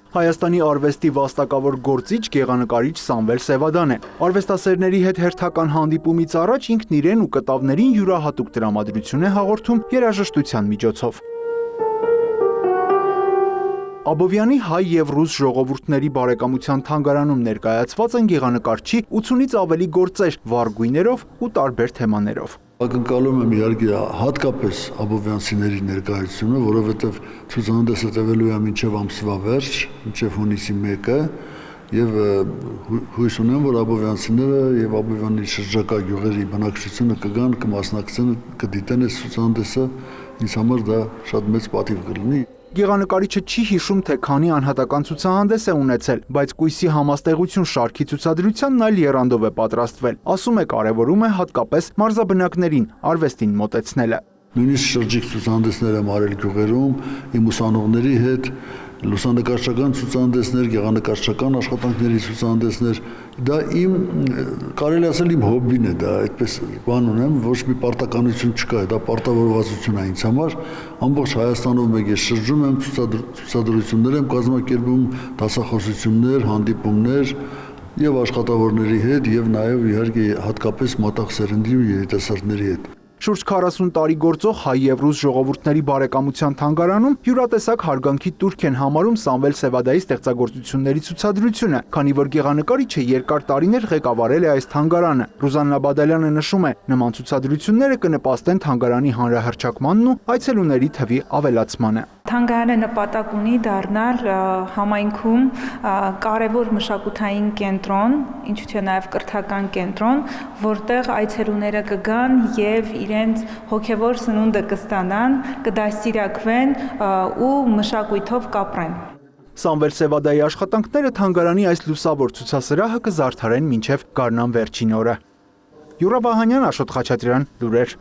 Հայաստանի արվեստի վաստակավոր գործիչ գեղանկարիչ Սամվել Սևադան է։ Արվեստասերների հետ հերթական հանդիպումից առաջ ինքն իրեն ու կտավներին յուրահատուկ տրամադրություն է հաղորդում երաժշտության միջոցով։ Աբովյանի հայ եւ ռուս ժողովուրդների բարեկամության թանգարանում ներկայացված են գեղանկարչի 80-ից ավելի գործեր վառ գույներով ու տարբեր թեմաներով։ Ակնկալում եմ իհարկե հատկապես աբովյանցիների ներկայությունը, որովհետև ցուցահանդեսը տևելու է մինչև ամսվա վերջ, մինչև հունիսի 1-ը, եւ հույս ունեմ, որ աբովյանցիները եւ Աբովյանի շրջակա գյուղերի բնակչությունը կգան, կմասնակցեն, կդիտեն այս ցուցահանդեսը, ինձ համար դա շատ մեծ պատիվ կլինի։ Գեղանկարիչը չի հիշում, թե քանի անհատական ցուցահանդես է ունեցել, բայց կույսի համաստեղություն շարքի ցուցադրությանն այլ եռանդով է պատրաստվել։ Ասում է, կարևորում է հատկապես մարզաբնակներին արվեստին մոտեցնելը։ Նույնիսկ շրջիկ ցուցահանդեսներ եմ արել գյուղերում, իմ ուսանողների հետ, լուսանկարչական ցուցահանդեսներ, գեղանկարչական աշխատանքների ցուցահանդեսներ, դա իմ կարելի ասել իմ հոբբին է, դա այդպես բան ունեմ, ոչ մի պարտականություն չկա, դա պարտավորվածություն է ինձ համար, ամբողջ Հայաստանով մեկ ես շրջում եմ, ցուցադրություններ եմ կազմակերպում, դասախոսություններ, հանդիպումներ եւ աշխատավորների հետ եւ նաեւ իհարկե հատկապես մոտակ սերնդի ու երիտասարդների հետ։ Շուրջ 40 տարի գործող հայ եւ ռուս ժողովուրդների բարեկամության թանգարանում յուրատեսակ հարգանքի տուրք են համարում Սամվել Սևադայի ստեղծագործությունների ցուցադրությունը, քանի որ գեղանկարիչը երկար տարիներ ղեկավարել է այս թանգարանը։ Ռուզաննա Բադալյանը նշում է, նման ցուցադրությունները կնպաստեն թանգարանի հանրահռչակմանն ու այցելուների թվի ավելացմանը։ Թանգարանը նպատակ ունի դառնալ համայնքում կարևոր մշակութային կենտրոն, ինչու՞ նաև կրթական կենտրոն, որտեղ այցելուները կգան եւ իրենց հոգեվոր սնունդը կստանան, կդաստիարակվեն ու մշակույթով կապրեն։ Սամվել Սևադայի աշխատանքները թանգարանի այս լուսավոր ցուցասրահը կզարդարեն մինչև գարնան վերջին օրը։ Յուրա Վահանյան, Աշոտ Խաչատրյան, լուրեր։